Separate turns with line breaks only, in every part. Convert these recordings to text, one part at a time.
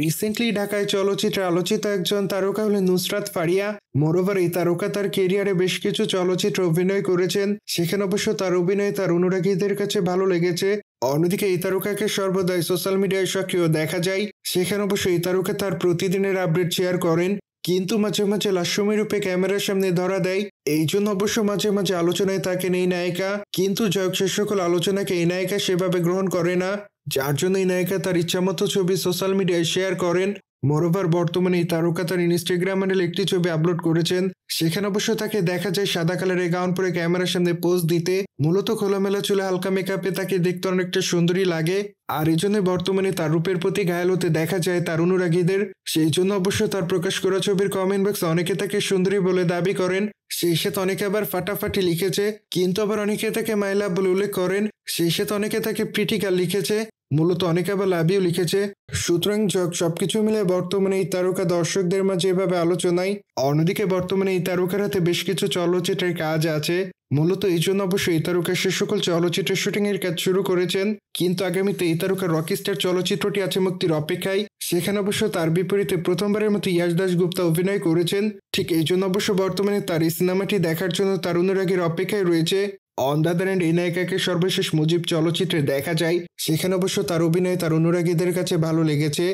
Recently ঢাকায় চলচ্চিত্রে আলোচিত একজন তারকা হলেন নুসরাত ফারিয়া। মোরওভার এই তারকা তার কেরিয়ারে বেশ কিছু চলচ্চিত্রে অভিনয় করেছেন, সেখানে অবশ্য তার অভিনয় তার অনুরাগীদের কাছে ভালো লেগেছে। অন্যদিকে এই তারকাকে সর্বদাই সোশ্যাল মিডিয়ায় সক্রিয় দেখা যায়, সেখানে অবশ্য এই তারকা তার প্রতিদিনের আপডেট শেয়ার করেন, কিন্তু মাঝে মাঝে লাস্যময়ী রূপে ক্যামেরার সামনে ধরা দেয়। এই জন্য অবশ্য মাঝে মাঝে আলোচনায় থাকেন এই নায়িকা, কিন্তু যাই হোক সে সকল আলোচনাকে এই নায়িকা সেভাবে গ্রহণ করে না, যার জন্য এই নায়িকা তার ইচ্ছামতো ছবি সোশ্যাল মিডিয়ায় শেয়ার করেন। মোরওভার বর্তমানে এই তারকা তার ইনস্টাগ্রাম হ্যান্ডেলে একটি ছবি আপলোড করেছেন, সেখানে অবশ্য তাকে দেখা যায় সাদা কালারের গাউন পরে ক্যামেরার সামনে পোজ দিতে। মূলত খোলামেলা চুলে হালকা মেকআপে তাকে দেখতে অনেকটা সুন্দরী লাগে, আর এই জন্য বর্তমানে তার রূপের প্রতি ঘায়াল হতে দেখা যায় তার অনুরাগীদের। সেই জন্য অবশ্য তার প্রকাশ করা ছবির কমেন্ট বক্সে অনেকে তাকে সুন্দরী বলে দাবি করেন, সেই সাথে অনেকে আবার ফাটাফাটি লিখেছে, কিন্তু আবার অনেকে তাকে মাই লাভ বলে উল্লেখ করেন, সেই সাথে অনেকে তাকে প্রিটিকাল লিখেছে, মূলত অনেকে আবার লাভ ইউ লিখেছে। সুতরাং সবকিছু মিলে বর্তমানে এই তারকা দর্শকদের মাঝে এভাবে আলোচনায়। অন্যদিকে বর্তমানে এই তারকার হাতে বেশ কিছু চলচ্চিত্রের কাজ আছে, মূলত এই জন্য অবশ্য এই তারকা সে সকল চলচ্চিত্রের শুটিং এর কাজ শুরু করেছেন, কিন্তু আগামীতে এই তারকার রকিস্টার চলচ্চিত্রটি আছে মুক্তির অপেক্ষায়, সেখানে অবশ্য তার বিপরীতে প্রথমবারের মতো ইয়াশ দাশগুপ্তা অভিনয় করেছেন। ঠিক এই জন্য অবশ্য বর্তমানে তার এই সিনেমাটি দেখার জন্য তার অনুরাগীর অপেক্ষায় রয়েছে। অন দ্য আদার হ্যান্ড এই নায়িকাকে সর্বশেষ মুজিব চলচ্চিত্রে দেখা যায়, সেখানে অবশ্য তার অভিনয় তার অনুরাগীদের কাছে ভালো লেগেছে।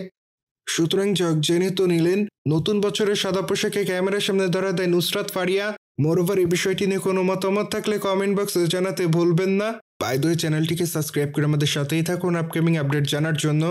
সুতরাং জেনে তো নিলেন, নতুন বছরের সাদা পোশাকে ক্যামেরার সামনে ধরা দেয় নুসরাত ফারিয়া। মোরওভার এই বিষয়টি নিয়ে কোনো মতামত থাকলে কমেন্ট বক্সে জানাতে ভুলবেন না। বাই দ্য ওয়ে, চ্যানেলটিকে সাবস্ক্রাইব করে আমাদের সাথেই থাকুন আপকামিং আপডেট জানার জন্য।